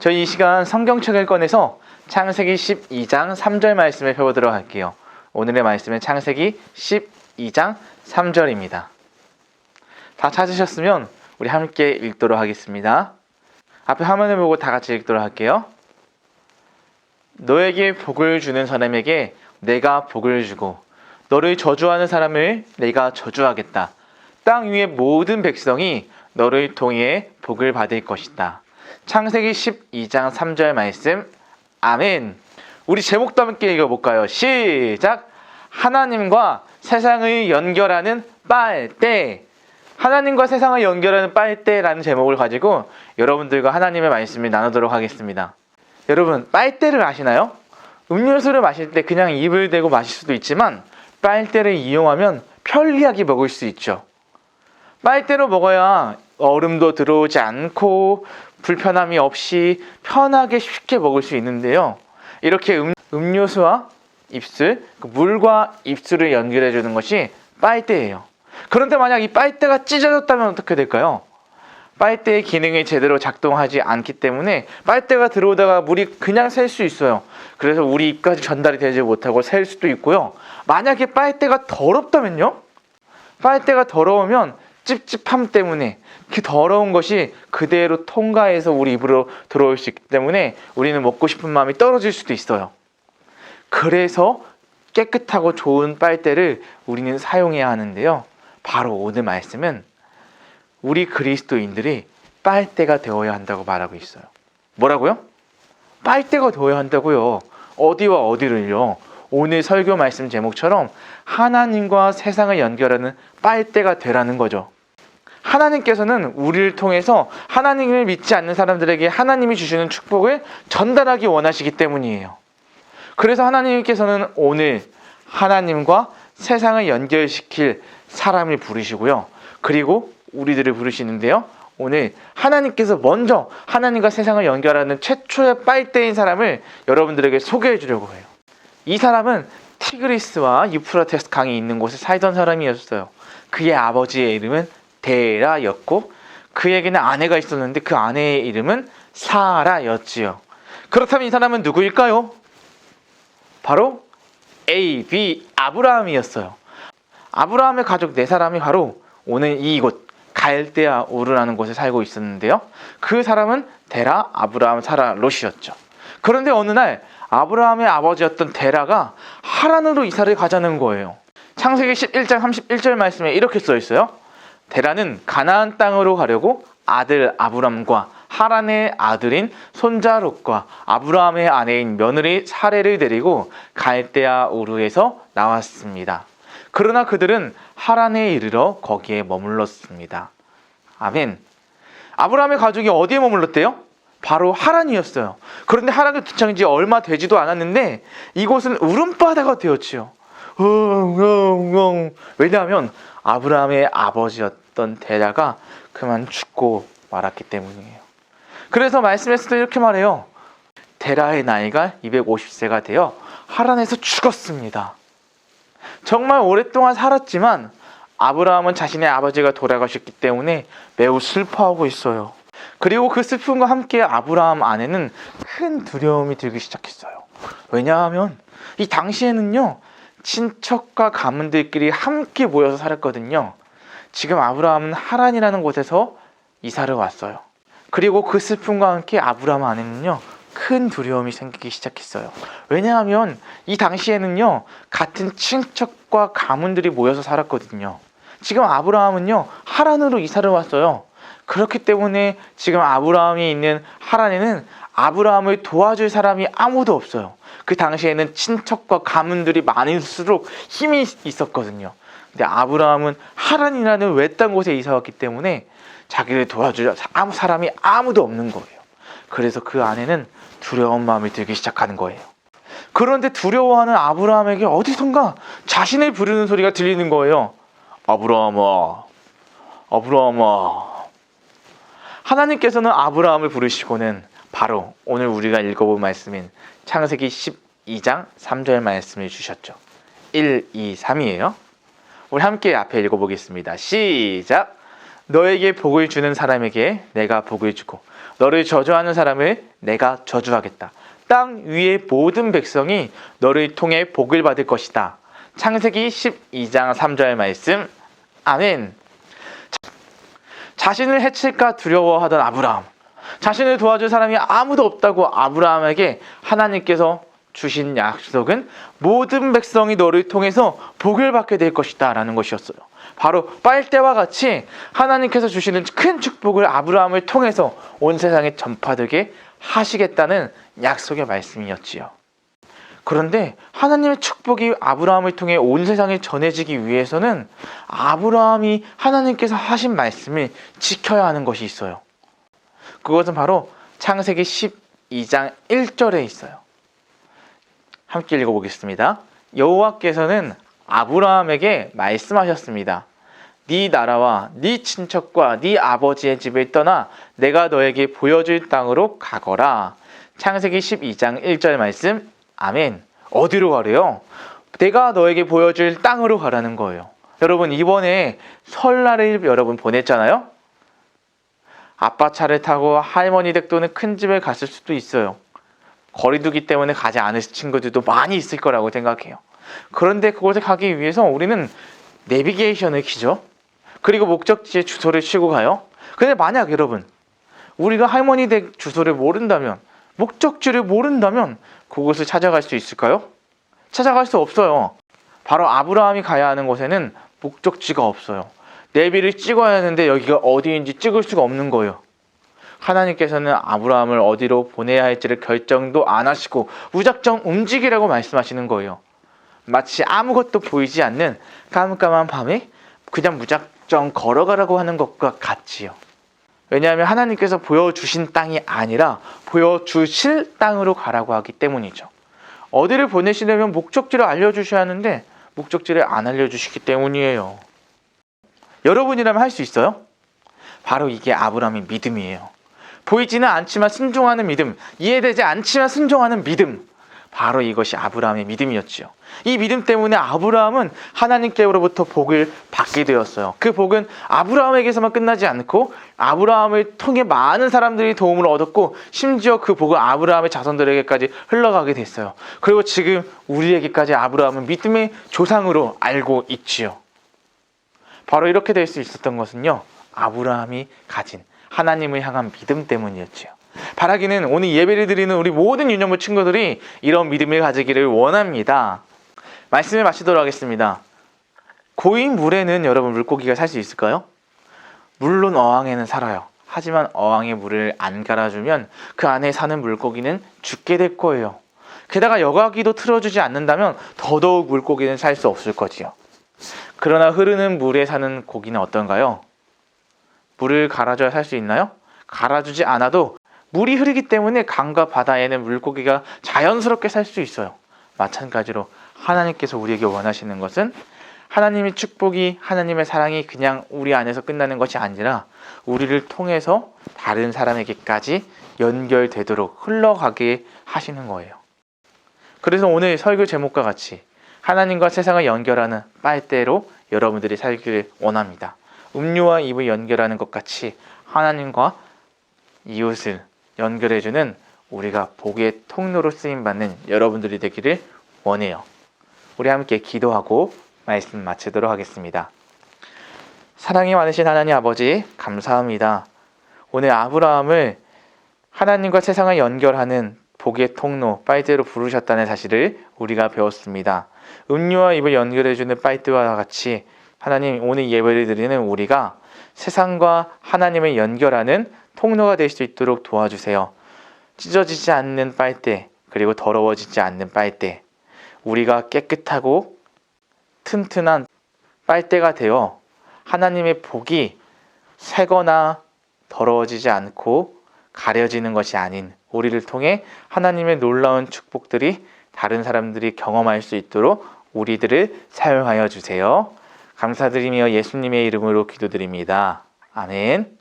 저희 이 시간 성경책을 꺼내서 창세기 12장 3절 말씀을 펴보도록 할게요. 오늘의 말씀은 창세기 12장 3절입니다. 다 찾으셨으면 우리 함께 읽도록 하겠습니다. 앞에 화면을 보고 다 같이 읽도록 할게요. 너에게 복을 주는 사람에게 내가 복을 주고 너를 저주하는 사람을 내가 저주하겠다. 땅 위의 모든 백성이 너를 통해 복을 받을 것이다. 창세기 12장 3절 말씀. 아멘. 우리 제목도 함께 읽어볼까요? 시작. 하나님과 세상을 연결하는 빨대. 하나님과 세상을 연결하는 빨대라는 제목을 가지고 여러분들과 하나님의 말씀을 나누도록 하겠습니다. 여러분, 빨대를 아시나요? 음료수를 마실 때 그냥 입을 대고 마실 수도 있지만 빨대를 이용하면 편리하게 먹을 수 있죠. 빨대로 먹어야 얼음도 들어오지 않고 불편함이 없이 편하게 쉽게 먹을 수 있는데요. 이렇게 음료수와 입술, 물과 입술을 연결해 주는 것이 빨대예요. 그런데 만약 이 빨대가 찢어졌다면 어떻게 될까요? 빨대의 기능이 제대로 작동하지 않기 때문에 빨대가 들어오다가 물이 그냥 셀 수 있어요. 그래서 우리 입까지 전달이 되지 못하고 셀 수도 있고요. 만약에 빨대가 더럽다면요? 빨대가 더러우면 찝찝함 때문에 그 더러운 것이 그대로 통과해서 우리 입으로 들어올 수 있기 때문에 우리는 먹고 싶은 마음이 떨어질 수도 있어요. 그래서 깨끗하고 좋은 빨대를 우리는 사용해야 하는데요. 바로 오늘 말씀은 우리 그리스도인들이 빨대가 되어야 한다고 말하고 있어요. 뭐라고요? 빨대가 되어야 한다고요. 어디와 어디를요? 오늘 설교 말씀 제목처럼 하나님과 세상을 연결하는 빨대가 되라는 거죠. 하나님께서는 우리를 통해서 하나님을 믿지 않는 사람들에게 하나님이 주시는 축복을 전달하기 원하시기 때문이에요. 그래서 하나님께서는 오늘 하나님과 세상을 연결시킬 사람을 부르시고요. 그리고 우리들을 부르시는데요. 오늘 하나님께서 먼저 하나님과 세상을 연결하는 최초의 빨대인 사람을 여러분들에게 소개해 주려고 해요. 이 사람은 티그리스와 유프라테스 강이 있는 곳에 살던 사람이었어요. 그의 아버지의 이름은 데라였고 그에게는 아내가 있었는데 그 아내의 이름은 사라였지요. 그렇다면 이 사람은 누구일까요? 바로 아브라함이었어요. 아브라함의 가족 네 사람이 바로 오늘 이곳 갈대아 우르라는 곳에 살고 있었는데요. 그 사람은 데라, 아브라함, 사라, 롯이었죠. 그런데 어느 날 아브라함의 아버지였던 데라가 하란으로 이사를 가자는 거예요. 창세기 11장 31절 말씀에 이렇게 써 있어요. 데라는 가나안 땅으로 가려고 아들 아브람과 하란의 아들인 손자 롯과 아브라함의 아내인 며느리 사레를 데리고 갈대아 우르에서 나왔습니다. 그러나 그들은 하란에 이르러 거기에 머물렀습니다. 아멘. 아브라함의 가족이 어디에 머물렀대요? 바로 하란이었어요. 그런데 하란에 도착한 지 얼마 되지도 않았는데 이곳은 울음바다가 되었지요. 왜냐하면 아브라함의 아버지였던 데라가 그만 죽고 말았기 때문이에요. 그래서 말씀에서도 이렇게 말해요. 데라의 나이가 250세가 되어 하란에서 죽었습니다. 정말 오랫동안 살았지만 아브라함은 자신의 아버지가 돌아가셨기 때문에 매우 슬퍼하고 있어요. 그리고 그 슬픔과 함께 아브라함 안에는 큰 두려움이 들기 시작했어요. 왜냐하면 이 당시에는요, 친척과 가문들끼리 함께 모여서 살았거든요. 지금 아브라함은 하란이라는 곳에서 이사를 왔어요. 그리고 그 슬픔과 함께 아브라함 안에는요, 큰 두려움이 생기기 시작했어요. 왜냐하면 이 당시에는요, 같은 친척과 가문들이 모여서 살았거든요. 지금 아브라함은요, 하란으로 이사를 왔어요. 그렇기 때문에 지금 아브라함이 있는 하란에는 아브라함을 도와줄 사람이 아무도 없어요. 그 당시에는 친척과 가문들이 많을수록 힘이 있었거든요. 근데 아브라함은 하란이라는 외딴 곳에 이사 왔기 때문에 자기를 도와줄 아무 사람이 아무도 없는 거예요. 그래서 그 안에는 두려운 마음이 들기 시작하는 거예요. 그런데 두려워하는 아브라함에게 어디선가 자신을 부르는 소리가 들리는 거예요. 아브라함아, 아브라함아. 하나님께서는 아브라함을 부르시고는 바로 오늘 우리가 읽어본 말씀인 창세기 12장 3절 말씀을 주셨죠. 1, 2, 3이에요. 우리 함께 앞에 읽어보겠습니다. 시작. 너에게 복을 주는 사람에게 내가 복을 주고 너를 저주하는 사람을 내가 저주하겠다. 땅 위의 모든 백성이 너를 통해 복을 받을 것이다. 창세기 12장 3절 말씀. 아멘. 자신을 해칠까 두려워하던 아브라함, 자신을 도와줄 사람이 아무도 없다고 아브라함에게 하나님께서 주신 약속은 모든 백성이 너를 통해서 복을 받게 될 것이다 라는 것이었어요. 바로 빨대와 같이 하나님께서 주시는 큰 축복을 아브라함을 통해서 온 세상에 전파되게 하시겠다는 약속의 말씀이었지요. 그런데 하나님의 축복이 아브라함을 통해 온 세상에 전해지기 위해서는 아브라함이 하나님께서 하신 말씀을 지켜야 하는 것이 있어요. 그것은 바로 창세기 12장 1절에 있어요. 함께 읽어보겠습니다. 여호와께서는 아브라함에게 말씀하셨습니다. 네 나라와 네 친척과 네 아버지의 집을 떠나 내가 너에게 보여줄 땅으로 가거라. 창세기 12장 1절 말씀. 아멘. 어디로 가래요? 내가 너에게 보여줄 땅으로 가라는 거예요. 여러분, 이번에 설날을 여러분 보냈잖아요. 아빠 차를 타고 할머니 댁 또는 큰 집에 갔을 수도 있어요. 거리두기 때문에 가지 않으신 친구들도 많이 있을 거라고 생각해요. 그런데 그곳에 가기 위해서 우리는 내비게이션을 키죠. 그리고 목적지의 주소를 치고 가요. 근데 만약 여러분, 우리가 할머니 댁 주소를 모른다면, 목적지를 모른다면 그곳을 찾아갈 수 있을까요? 찾아갈 수 없어요. 바로 아브라함이 가야 하는 곳에는 목적지가 없어요. 내비를 찍어야 하는데 여기가 어디인지 찍을 수가 없는 거예요. 하나님께서는 아브라함을 어디로 보내야 할지를 결정도 안 하시고 무작정 움직이라고 말씀하시는 거예요. 마치 아무것도 보이지 않는 깜깜한 밤에 그냥 무작정 걸어가라고 하는 것과 같지요. 왜냐하면 하나님께서 보여주신 땅이 아니라 보여주실 땅으로 가라고 하기 때문이죠. 어디를 보내시려면 목적지를 알려주셔야 하는데 목적지를 안 알려주시기 때문이에요. 여러분이라면 할 수 있어요? 바로 이게 아브라함의 믿음이에요. 보이지는 않지만 순종하는 믿음, 이해되지 않지만 순종하는 믿음, 바로 이것이 아브라함의 믿음이었지요. 이 믿음 때문에 아브라함은 하나님께로부터 복을 받게 되었어요. 그 복은 아브라함에게서만 끝나지 않고 아브라함을 통해 많은 사람들이 도움을 얻었고 심지어 그 복은 아브라함의 자손들에게까지 흘러가게 됐어요. 그리고 지금 우리에게까지 아브라함은 믿음의 조상으로 알고 있지요. 바로 이렇게 될 수 있었던 것은요, 아브라함이 가진 하나님을 향한 믿음 때문이었지요. 바라기는 오늘 예배를 드리는 우리 모든 유년부 친구들이 이런 믿음을 가지기를 원합니다. 말씀을 마치도록 하겠습니다. 고인 물에는 여러분 물고기가 살 수 있을까요? 물론 어항에는 살아요. 하지만 어항에 물을 안 갈아주면 그 안에 사는 물고기는 죽게 될 거예요. 게다가 여과기도 틀어주지 않는다면 더더욱 물고기는 살 수 없을 거지요. 그러나 흐르는 물에 사는 고기는 어떤가요? 물을 갈아줘야 살 수 있나요? 갈아주지 않아도 물이 흐르기 때문에 강과 바다에는 물고기가 자연스럽게 살 수 있어요. 마찬가지로 하나님께서 우리에게 원하시는 것은 하나님의 축복이, 하나님의 사랑이 그냥 우리 안에서 끝나는 것이 아니라 우리를 통해서 다른 사람에게까지 연결되도록 흘러가게 하시는 거예요. 그래서 오늘 설교 제목과 같이 하나님과 세상을 연결하는 빨대로 여러분들이 살기를 원합니다. 음료와 입을 연결하는 것 같이 하나님과 이웃을 연결해주는 우리가 복의 통로로 쓰임받는 여러분들이 되기를 원해요. 우리 함께 기도하고 말씀 마치도록 하겠습니다. 사랑이 많으신 하나님 아버지, 감사합니다. 오늘 아브라함을 하나님과 세상을 연결하는 복의 통로, 빨대로 부르셨다는 사실을 우리가 배웠습니다. 음료와 입을 연결해주는 빨대와 같이 하나님, 오늘 예배를 드리는 우리가 세상과 하나님을 연결하는 통로가 될 수 있도록 도와주세요. 찢어지지 않는 빨대, 그리고 더러워지지 않는 빨대, 우리가 깨끗하고 튼튼한 빨대가 되어 하나님의 복이 새거나 더러워지지 않고 가려지는 것이 아닌 우리를 통해 하나님의 놀라운 축복들이 다른 사람들이 경험할 수 있도록 우리들을 사용하여 주세요. 감사드리며 예수님의 이름으로 기도드립니다. 아멘.